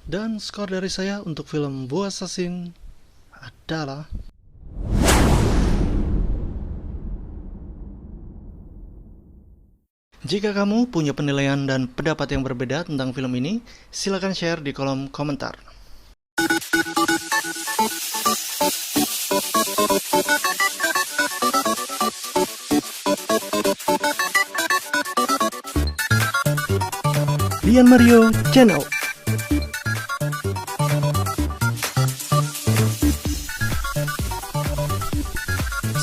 Dan skor dari saya untuk film Bu Assassin adalah jika kamu punya penilaian dan pendapat yang berbeda tentang film ini, silakan share di kolom komentar. Lian Mario Channel.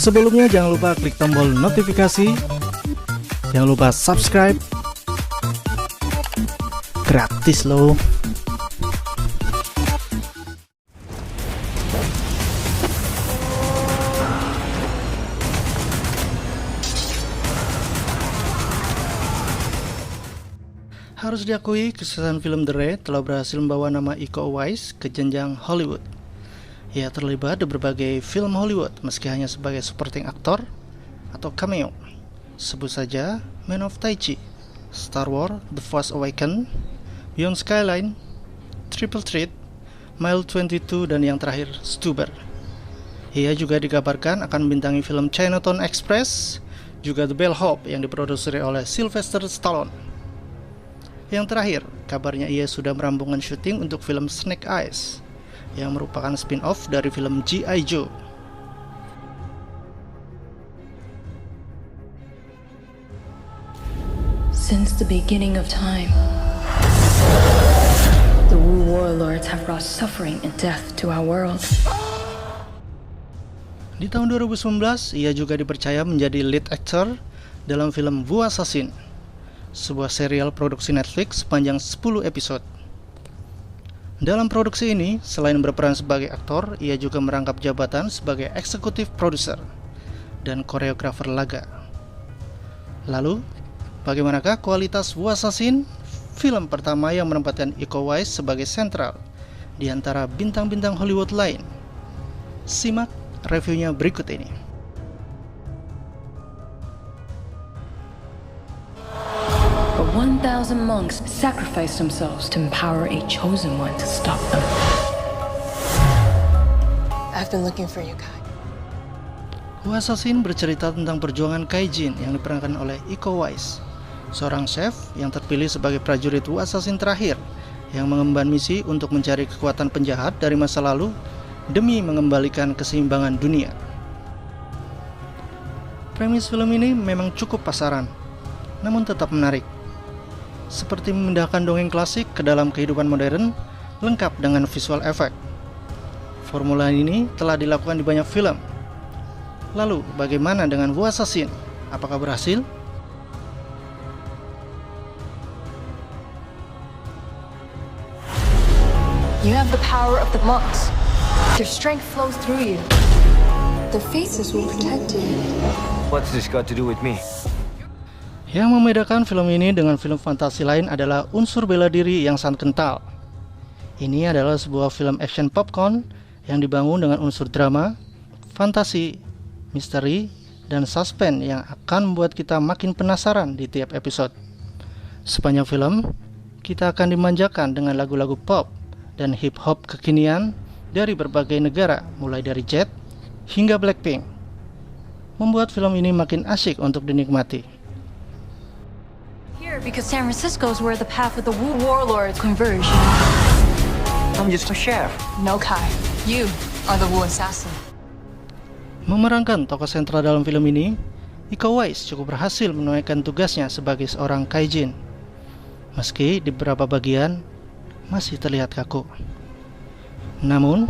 Sebelumnya jangan lupa klik tombol notifikasi, jangan lupa subscribe, gratis loh. Harus diakui, kesuksesan film The Raid telah berhasil membawa nama Iko Uwais ke jenjang Hollywood. Ia terlibat di berbagai film Hollywood meski hanya sebagai supporting aktor atau cameo. Sebut saja Man of Tai Chi, Star Wars The Force Awakens, Beyond Skyline, Triple Threat, Mile 22, dan yang terakhir Stuber. Ia juga dikabarkan akan membintangi film Chinatown Express, juga The Bellhop yang diproduksi oleh Sylvester Stallone. Yang terakhir, kabarnya ia sudah merampungkan syuting untuk film Snake Eyes, yang merupakan spin-off dari film G.I. Joe. Since the beginning of time, the Wu warlords have brought suffering and death to our world. Di tahun 2019, ia juga dipercaya menjadi lead actor dalam film Bu Assassin, sebuah serial produksi Netflix sepanjang 10 episode. Dalam produksi ini, selain berperan sebagai aktor, ia juga merangkap jabatan sebagai eksekutif produser dan koreografer laga. Lalu, bagaimanakah kualitas Bu Assassin, film pertama yang menempatkan Iko Uwais sebagai sentral di antara bintang-bintang Hollywood lain? Simak reviewnya berikut ini. But 1,000 monks sacrificed themselves to empower a chosen one to stop them. I've been looking for you, Kai. Bu Assassin bercerita tentang perjuangan Kaijin yang diperankan oleh Iko Uwais, seorang chef yang terpilih sebagai prajurit Wu Assassin terakhir yang mengemban misi untuk mencari kekuatan penjahat dari masa lalu demi mengembalikan keseimbangan dunia. Premis film ini memang cukup pasaran, namun tetap menarik. Seperti memindahkan dongeng klasik ke dalam kehidupan modern, lengkap dengan visual effect. Formula ini telah dilakukan di banyak film. Lalu, bagaimana dengan Bu Assassin? Apakah berhasil? You have the power of the monks. Their strength flows through you. Their faces will protect you. What's this got to do with me? Yang membedakan film ini dengan film fantasi lain adalah unsur bela diri yang sangat kental. Ini adalah sebuah film action popcorn yang dibangun dengan unsur drama, fantasi, misteri, dan suspense yang akan membuat kita makin penasaran di tiap episode. Sepanjang film, kita akan dimanjakan dengan lagu-lagu pop dan hip-hop kekinian dari berbagai negara, mulai dari Jet hingga Blackpink. Membuat film ini makin asyik untuk dinikmati. Because San Francisco is where the path of the Wu warlords converge. I'm just a chef. No, Kai. You are the Wu assassin. Memerankan tokoh sentral dalam film ini, Iko Uwais cukup berhasil menunaikan tugasnya sebagai seorang kaijin. Meski di beberapa bagian masih terlihat kaku. Namun,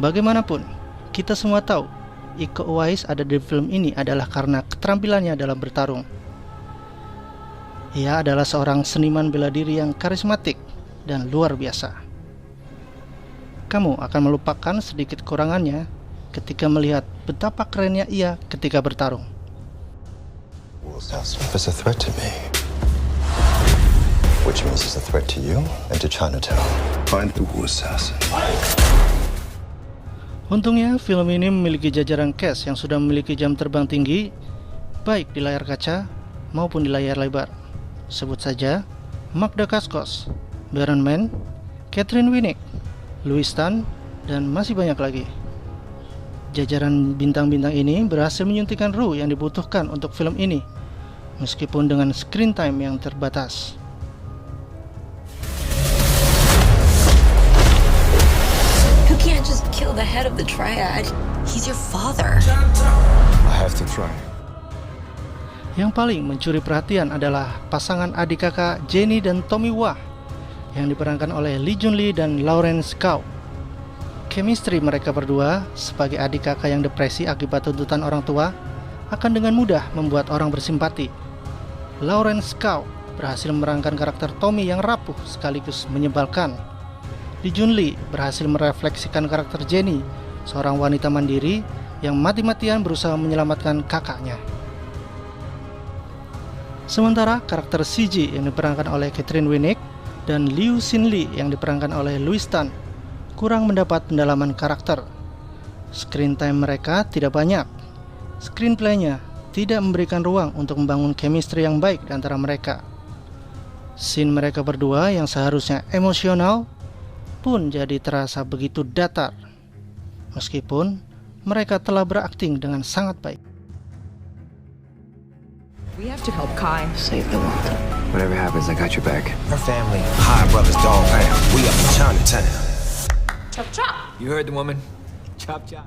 bagaimanapun, kita semua tahu Iko Uwais ada di film ini adalah karena keterampilannya dalam bertarung. Ia adalah seorang seniman bela diri yang karismatik dan luar biasa. Kamu akan melupakan sedikit kekurangannya ketika melihat betapa kerennya ia ketika bertarung. Is a threat to me, which means it's a threat to you and to Chinatown. Find the Wu assassin. Untungnya, film ini memiliki jajaran cast yang sudah memiliki jam terbang tinggi, baik di layar kaca maupun di layar lebar. Sebut saja Mark Dacascos, Baron Man, Catherine Winnick, Louis Tan, dan masih banyak lagi. Jajaran bintang-bintang ini berhasil menyuntikkan ruh yang dibutuhkan untuk film ini, meskipun dengan screen time yang terbatas. You can't just kill the head of the triad. He's your father. I have to try. Yang paling mencuri perhatian adalah pasangan adik kakak Jenny dan Tommy Wah yang diperankan oleh Lee Jun Lee dan Lawrence Kaup. Chemistry mereka berdua sebagai adik kakak yang depresi akibat tuntutan orang tua akan dengan mudah membuat orang bersimpati. Lawrence Kaup berhasil memerankan karakter Tommy yang rapuh sekaligus menyebalkan. Lee Jun Lee berhasil merefleksikan karakter Jenny, seorang wanita mandiri yang mati-matian berusaha menyelamatkan kakaknya. Sementara karakter CG yang diperankan oleh Catherine Winnick dan Liu Xin Lee yang diperankan oleh Louis Tan kurang mendapat pendalaman karakter. Screen time mereka tidak banyak. Screenplay-nya tidak memberikan ruang untuk membangun chemistry yang baik di antara mereka. Scene mereka berdua yang seharusnya emosional pun jadi terasa begitu datar, meskipun mereka telah berakting dengan sangat baik. We have to help Kai save the world. Whatever happens, I got your back. Her family, High Brothers, Dog Pound. We up in Chinatown. Chop chop. You heard the woman. Chop chop.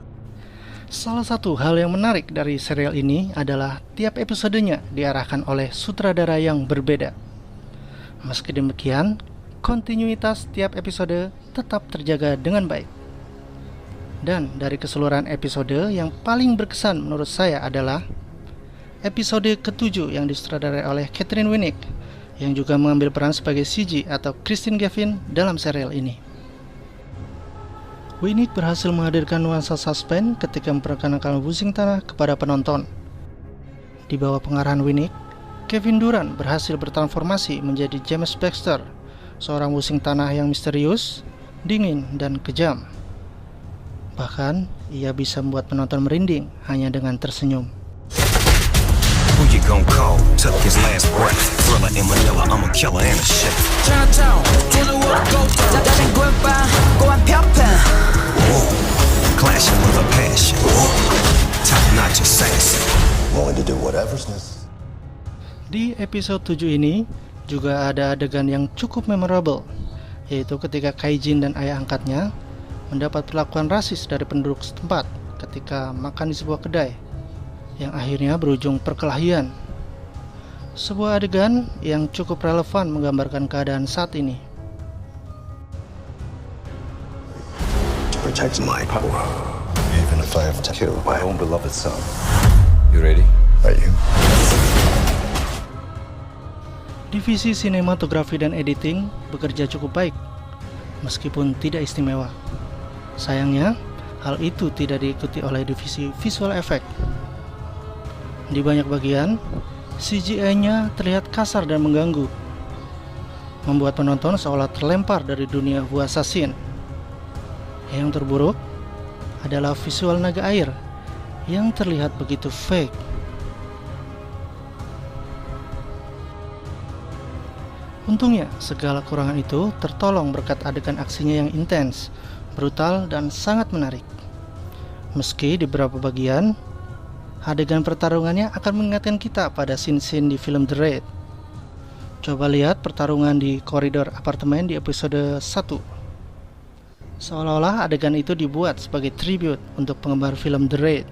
Salah satu hal yang menarik dari serial ini adalah tiap episodenya diarahkan oleh sutradara yang berbeda. Meski demikian, kontinuitas tiap episode tetap terjaga dengan baik. Dan dari keseluruhan episode yang paling berkesan menurut saya adalah episode ke-7 yang disutradarai oleh Catherine Winnick, yang juga mengambil peran sebagai CG atau Christine Gavin dalam serial ini. Winnick berhasil menghadirkan nuansa suspense ketika memperkenalkan Wusing Tanah kepada penonton. Di bawah pengarahan Winnick, Kevin Durant berhasil bertransformasi menjadi James Baxter, seorang Wusing Tanah yang misterius, dingin, dan kejam. Bahkan, ia bisa membuat penonton merinding hanya dengan tersenyum. Who you gon' call? Took his last breath. Thriller in Manila, I'm a killer and a chef. Chinatown, 21 go. Clashing with a passion. Top notch assassin. Willing to do whatever's necessary. Di episode 7 ini juga ada adegan yang cukup memorable, yaitu ketika Kaijin dan ayah angkatnya mendapat perlakuan rasis dari penduduk setempat ketika makan di sebuah kedai, yang akhirnya berujung perkelahian. Sebuah adegan yang cukup relevan menggambarkan keadaan saat ini. To protect my power, even if I have to kill my own beloved son. You ready? Are you? Divisi sinematografi dan editing bekerja cukup baik, meskipun tidak istimewa. Sayangnya, hal itu tidak diikuti oleh divisi visual effect. Di banyak bagian, CGI-nya terlihat kasar dan mengganggu, membuat penonton seolah terlempar dari dunia Wu Assassin. Yang terburuk adalah visual naga air yang terlihat begitu fake. Untungnya, segala kurangan itu tertolong berkat adegan aksinya yang intens, brutal, dan sangat menarik. Meski di beberapa bagian, adegan pertarungannya akan mengingatkan kita pada scene-scene di film The Raid. Coba lihat pertarungan di koridor apartemen di episode 1. Seolah-olah adegan itu dibuat sebagai tribute untuk penggemar film The Raid.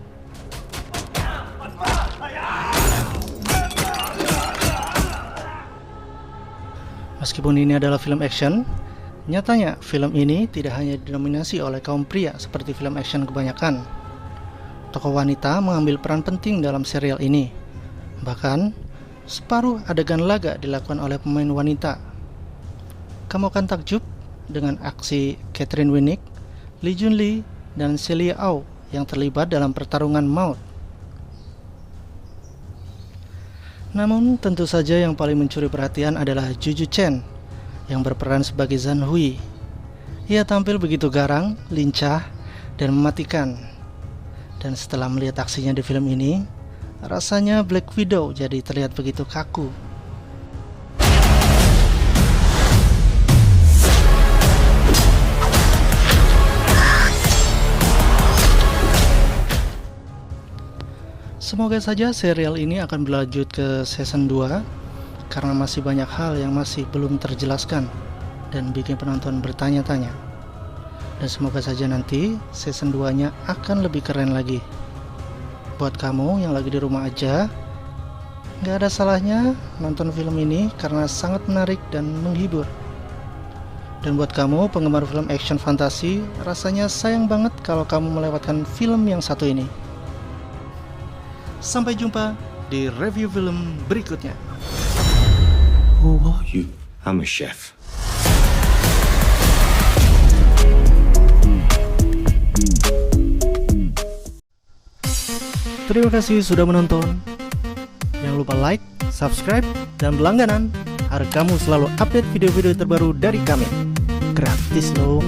Meskipun ini adalah film action, nyatanya film ini tidak hanya didominasi oleh kaum pria seperti film action kebanyakan. Tokoh wanita mengambil peran penting dalam serial ini. Bahkan, separuh adegan laga dilakukan oleh pemain wanita. Kamu akan takjub dengan aksi Catherine Winnick, Lee Jun Lee, dan Celia Au yang terlibat dalam pertarungan maut. Namun tentu saja yang paling mencuri perhatian adalah Juju Chen yang berperan sebagai Zhan Hui. Ia tampil begitu garang, lincah, dan mematikan. Dan setelah melihat aksinya di film ini, rasanya Black Widow jadi terlihat begitu kaku. semoga saja serial ini akan berlanjut ke season 2 karena masih banyak hal yang masih belum terjelaskan dan bikin penonton bertanya-tanya. Dan semoga saja nanti season 2-nya akan lebih keren lagi. Buat kamu yang lagi di rumah aja, gak ada salahnya nonton film ini karena sangat menarik dan menghibur. Dan buat kamu penggemar film action fantasi, rasanya sayang banget kalau kamu melewatkan film yang satu ini. Sampai jumpa di review film berikutnya. Who are you? I'm a chef. Terima kasih sudah menonton. Jangan lupa like, subscribe, dan berlangganan agar kamu selalu update video-video terbaru dari kami. Gratis loh.